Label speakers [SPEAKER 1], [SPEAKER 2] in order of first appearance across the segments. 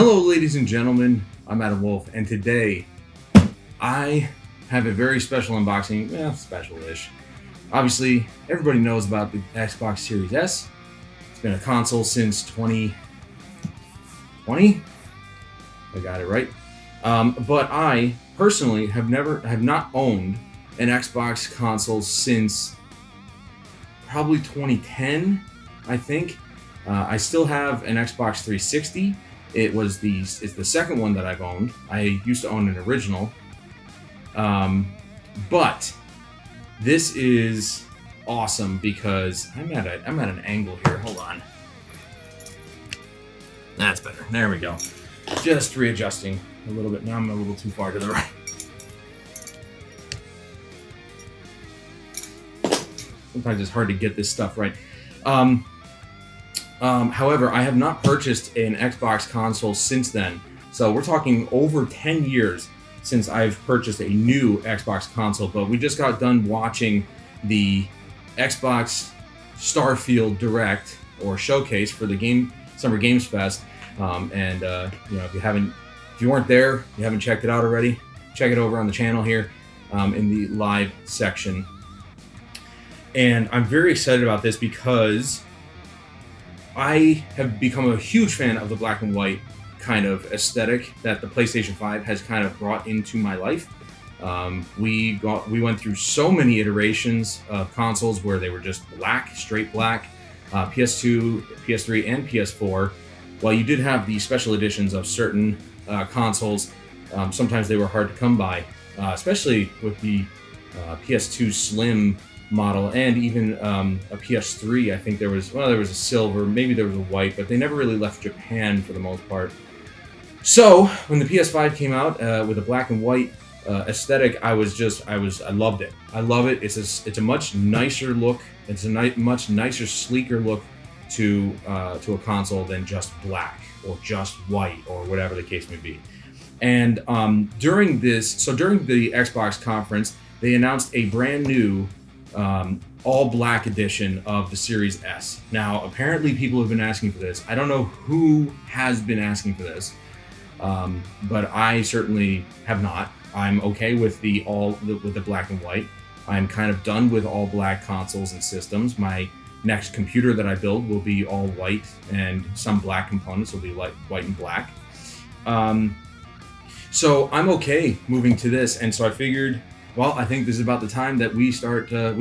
[SPEAKER 1] Hello, ladies and gentlemen. I'm Adam Wolf, and today I have a very special unboxing. Special-ish. Obviously, everybody knows about the Xbox Series S. It's been a console since 2020. I got it right. But I personally have not owned an Xbox console since probably 2010. I think. I still have an Xbox 360. It's the second one that I've owned. I used to own an original. But this is awesome because I'm at an angle here. Hold on. That's better. There we go. Just readjusting a little bit. Now I'm a little too far to the right. Sometimes it's hard to get this stuff right. However, I have not purchased an Xbox console since then. So we're talking over 10 years since I've purchased a new Xbox console. But we just got done watching the Xbox Starfield Direct or showcase for the Summer Games Fest. If you weren't there, you haven't checked it out already, check it over on the channel here in the live section. And I'm very excited about this because I have become a huge fan of the black and white kind of aesthetic that the PlayStation 5 has kind of brought into my life. We went through so many iterations of consoles where they were just black, straight black, PS2, PS3, and PS4. While you did have the special editions of certain consoles, sometimes they were hard to come by, especially with the PS2 Slim model and even a PS3. I think there was a silver, maybe there was a white, but they never really left Japan for the most part. So when the PS5 came out with a black and white aesthetic, I loved it. I love it. It's a much nicer look. It's a much nicer, sleeker look to a console than just black or just white or whatever the case may be. And during the Xbox conference, they announced a brand new all black edition of the Series S. Now, apparently people have been asking for this. I don't know who has been asking for this, but I certainly have not. I'm okay with the black and white. I'm kind of done with all black consoles and systems. My next computer that I build will be all white, and some black components will be white and black. So I'm okay moving to this, and so I figured, well, I think this is about the time that we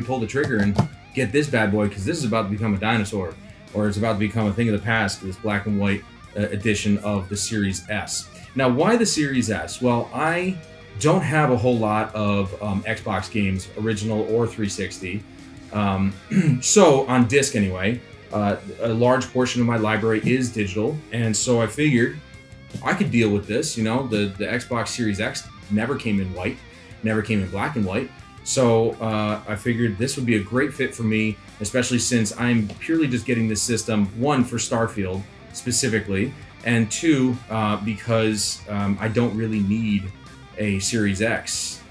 [SPEAKER 1] pull the trigger and get this bad boy, because this is about to become a dinosaur, or it's about to become a thing of the past, this black and white edition of the Series S. Now, why the Series S? Well, I don't have a whole lot of Xbox games, original or 360. So, on disc anyway, a large portion of my library is digital, and so I figured I could deal with this. You know, the Xbox Series X never came in white. Never came in black and white. So I figured this would be a great fit for me, especially since I'm purely just getting this system, one, for Starfield specifically, and two, because I don't really need a Series X.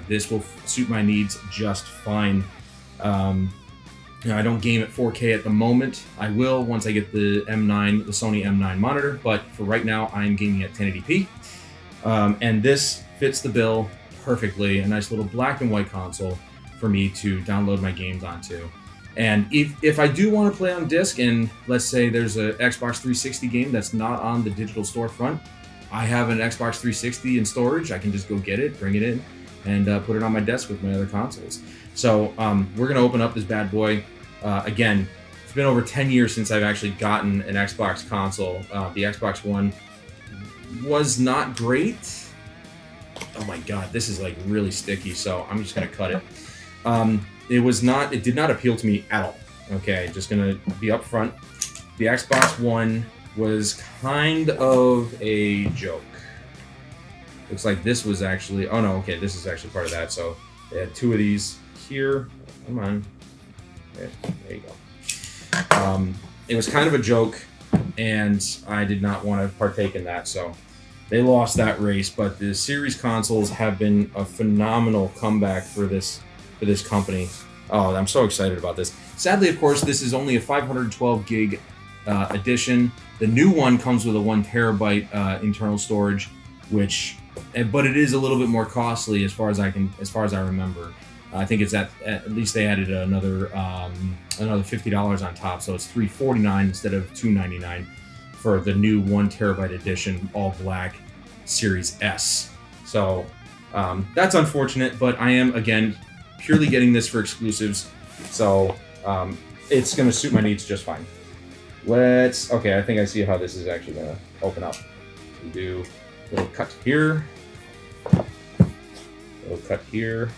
[SPEAKER 1] This will suit my needs just fine. I don't game at 4K at the moment. I will once I get the Sony M9 monitor, but for right now, I'm gaming at 1080p. And this fits the bill perfectly. A nice little black and white console for me to download my games onto. And if I do want to play on disc, and let's say there's a Xbox 360 game that's not on the digital storefront, I have an Xbox 360 in storage. I can just go get it, bring it in, and put it on my desk with my other consoles. So we're going to open up this bad boy. Again, it's been over 10 years since I've actually gotten an Xbox console. The Xbox One was not great. Oh my god, this is like really sticky, so I'm just gonna cut it. It did not appeal to me at all. Okay, just gonna be upfront. The Xbox One was kind of a joke. Looks like this was actually, oh no, okay, this is actually part of that. So they had two of these here. Come on. There you go. It was kind of a joke, and I did not want to partake in that, so they lost that race. But the series consoles have been a phenomenal comeback for this company. Oh, I'm so excited about this. Sadly, of course, this is only a 512 gig edition. The new one comes with a 1 terabyte internal storage, but it is a little bit more costly as far as I remember. I think it's at least they added another $50 on top, so it's $349 instead of $299 for the new 1 terabyte edition, all black Series S. So that's unfortunate, but I am again purely getting this for exclusives, so it's going to suit my needs just fine. Okay, I think I see how this is actually going to open up. We do a little cut here, a little cut here.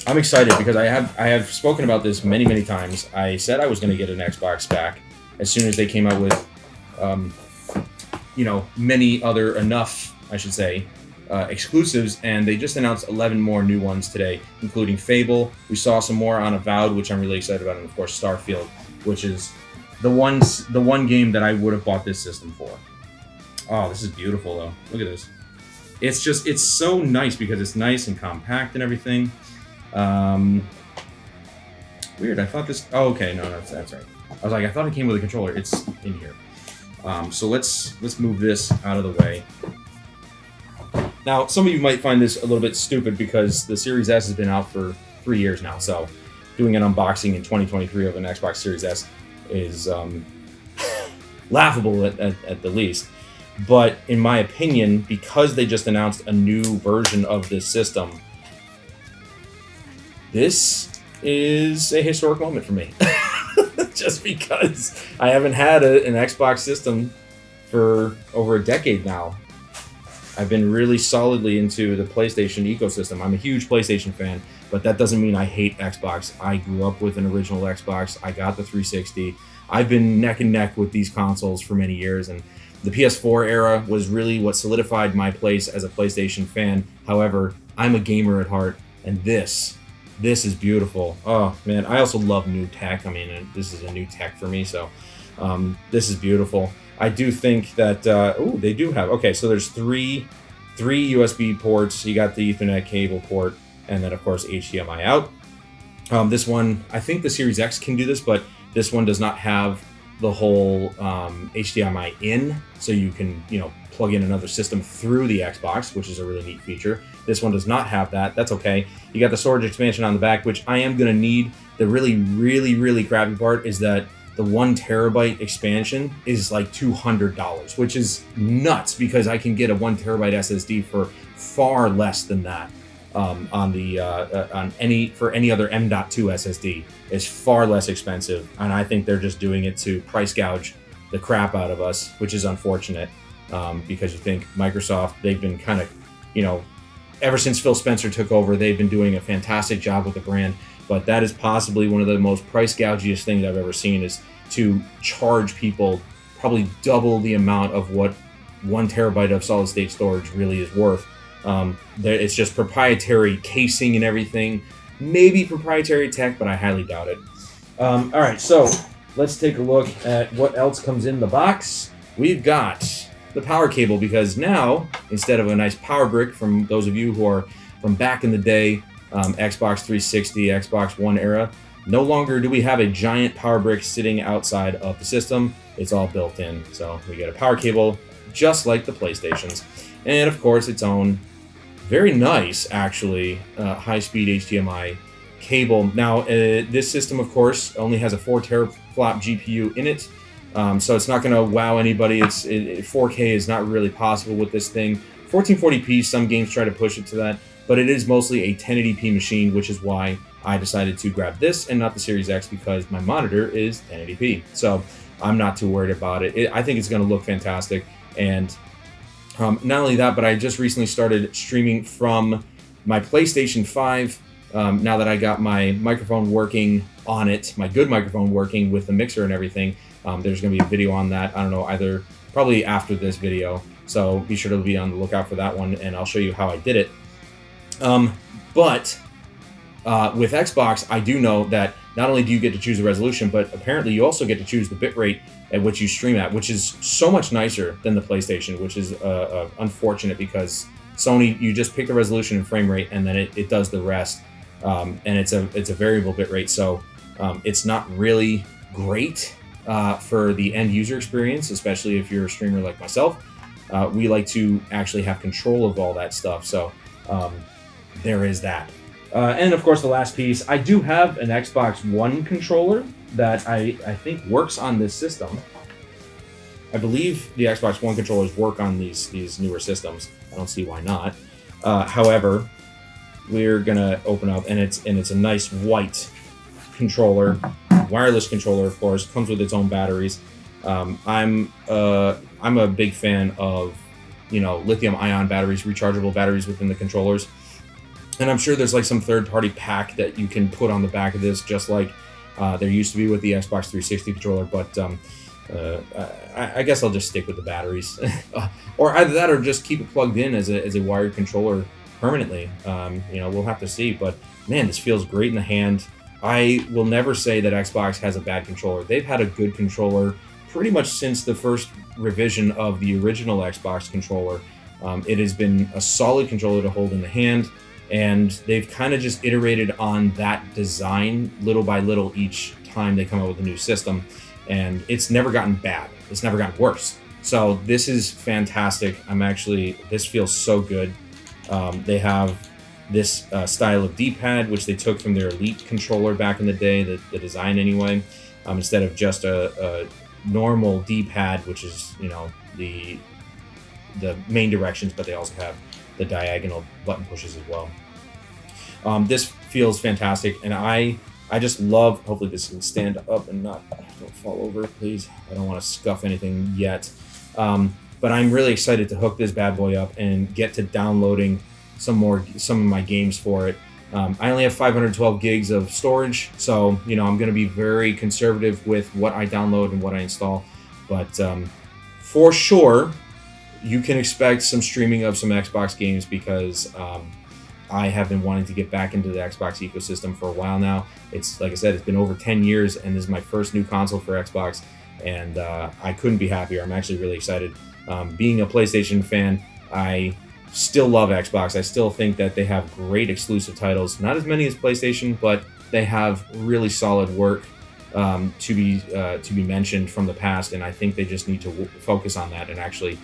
[SPEAKER 1] I'm excited because I have spoken about this many times. I said I was going to get an Xbox back as soon as they came out with, exclusives, and they just announced 11 more new ones today, including Fable. We saw some more on Avowed, which I'm really excited about, and of course Starfield, which is the one game that I would have bought this system for. Oh, this is beautiful though. Look at this. It's so nice because it's nice and compact and everything. Weird. I thought this. Oh, okay. No, that's right. I was like, I thought it came with a controller. It's in here. So let's move this out of the way. Now, some of you might find this a little bit stupid because the Series S has been out for 3 years now. So doing an unboxing in 2023 of an Xbox Series S is laughable at the least. But in my opinion, because they just announced a new version of this system, this is a historic moment for me. Just because I haven't had an Xbox system for over a decade now. I've been really solidly into the PlayStation ecosystem. I'm a huge PlayStation fan, but that doesn't mean I hate Xbox. I grew up with an original Xbox. I got the 360. I've been neck and neck with these consoles for many years, and the PS4 era was really what solidified my place as a PlayStation fan. However, I'm a gamer at heart, and this is beautiful. Oh man, I also love new tech. I mean, this is a new tech for me, so this is beautiful. I do think that they do have, okay, so there's three USB ports. You got the Ethernet cable port, and then of course HDMI out. This one, I think the Series X can do this, but this one does not have the whole HDMI in, so you can plug in another system through the Xbox, which is a really neat feature. This one does not have that. That's okay. You got the storage expansion on the back, which I am going to need. The really crappy part is that the 1 terabyte expansion is like $200, which is nuts because I can get a 1 terabyte SSD for far less than that on any other M.2 SSD. It's far less expensive, and I think they're just doing it to price gouge the crap out of us, which is unfortunate because you think Microsoft, they've been kind of, ever since Phil Spencer took over, they've been doing a fantastic job with the brand. But that is possibly one of the most price gougiest things I've ever seen, is to charge people probably double the amount of what 1 terabyte of solid state storage really is worth. It's just proprietary casing and everything, maybe proprietary tech, but I highly doubt it. All right, so let's take a look at what else comes in the box. We've got the power cable, because now, instead of a nice power brick, from those of you who are from back in the day, Xbox 360, Xbox One era, no longer do we have a giant power brick sitting outside of the system. It's all built in. So we get a power cable just like the PlayStation's, and of course its own very nice, actually, high-speed HDMI cable. Now this system, of course, only has a 4 teraflop GPU in it, so it's not going to wow anybody. 4K is not really possible with this thing. 1440p, some games try to push it to that, but it is mostly a 1080p machine, which is why I decided to grab this and not the Series X, because my monitor is 1080p. So I'm not too worried about it. I think it's going to look fantastic. And not only that, but I just recently started streaming from my PlayStation 5. Now that I got my microphone working on it, my good microphone working with the mixer and everything, there's going to be a video on that. I don't know, probably after this video. So be sure to be on the lookout for that one, and I'll show you how I did it. But with Xbox, I do know that not only do you get to choose the resolution, but apparently you also get to choose the bitrate at which you stream at, which is so much nicer than the PlayStation, which is unfortunate, because Sony, you just pick the resolution and frame rate, and then it does the rest, and it's a variable bitrate, so it's not really great. for the end user experience, especially if you're a streamer like myself. We like to actually have control of all that stuff. So there is that. And of course, the last piece, I do have an Xbox One controller that I think works on this system. I believe the Xbox One controllers work on these newer systems. I don't see why not. However, we're gonna open up, and it's a nice white controller, wireless controller, of course, comes with its own batteries. I'm a big fan of lithium-ion batteries, rechargeable batteries within the controllers, and I'm sure there's like some third-party pack that you can put on the back of this, just like there used to be with the Xbox 360 controller. But I guess I'll just stick with the batteries, or either that, or just keep it plugged in as a wired controller permanently. We'll have to see. But man, this feels great in the hand. I will never say that Xbox has a bad controller. They've had a good controller pretty much since the first revision of the original Xbox controller. It has been a solid controller to hold in the hand, and they've kind of just iterated on that design little by little each time they come out with a new system, and it's never gotten bad. It's never gotten worse. So this is fantastic. This feels so good. They have this style of D-pad, which they took from their Elite controller back in the day, the design anyway, instead of just a normal D-pad, which is the main directions, but they also have the diagonal button pushes as well. This feels fantastic, and I just love. Hopefully this can stand up and don't fall over, please. I don't want to scuff anything yet, but I'm really excited to hook this bad boy up and get to downloading some of my games for it. I only have 512 gigs of storage, so I'm going to be very conservative with what I download and what I install. But for sure, you can expect some streaming of some Xbox games, because I have been wanting to get back into the Xbox ecosystem for a while now. It's like I said, it's been over 10 years, and this is my first new console for Xbox, and I couldn't be happier. I'm actually really excited. Being a PlayStation fan, I still love Xbox. I still think that they have great exclusive titles. Not as many as PlayStation, but they have really solid work to be mentioned from the past, and I think they just need to focus on that and actually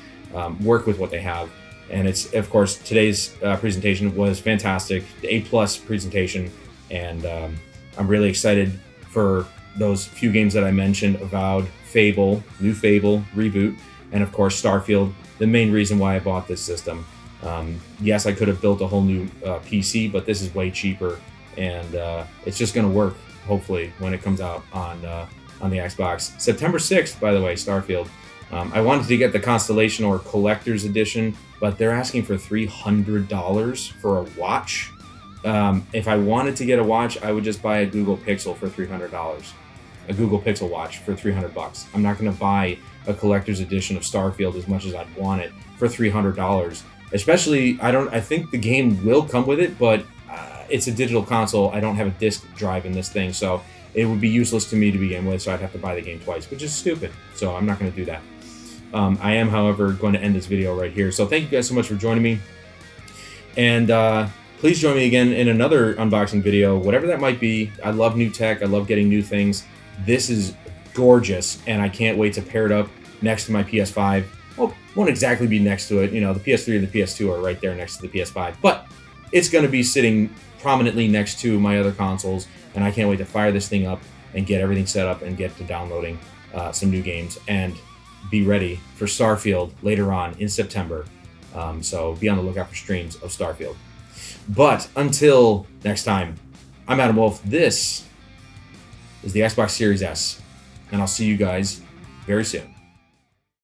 [SPEAKER 1] work with what they have. And it's, of course, today's presentation was fantastic, the A+ presentation, and I'm really excited for those few games that I mentioned: Avowed, Fable, new Fable, Reboot, and of course Starfield, the main reason why I bought this system. Yes, I could have built a whole new PC, but this is way cheaper, and it's just going to work, hopefully, when it comes out on the Xbox. September 6th, by the way, Starfield. I wanted to get the Constellation or Collector's Edition, but they're asking for $300 for a watch. If I wanted to get a watch, I would just buy a Google Pixel for $300. A Google Pixel watch for $300. I'm not going to buy a Collector's Edition of Starfield as much as I'd want it for $300. Especially, I think the game will come with it, but it's a digital console. I don't have a disc drive in this thing, so it would be useless to me to begin with, so I'd have to buy the game twice, which is stupid. So I'm not going to do that. I am, however, going to end this video right here. So thank you guys so much for joining me. And please join me again in another unboxing video, whatever that might be. I love new tech. I love getting new things. This is gorgeous, and I can't wait to pair it up next to my PS5. Well, won't exactly be next to it. The PS3 and the PS2 are right there next to the PS5. But it's going to be sitting prominently next to my other consoles, and I can't wait to fire this thing up and get everything set up and get to downloading some new games and be ready for Starfield later on in September. So be on the lookout for streams of Starfield. But until next time, I'm Adam Wolf. This is the Xbox Series S, and I'll see you guys very soon.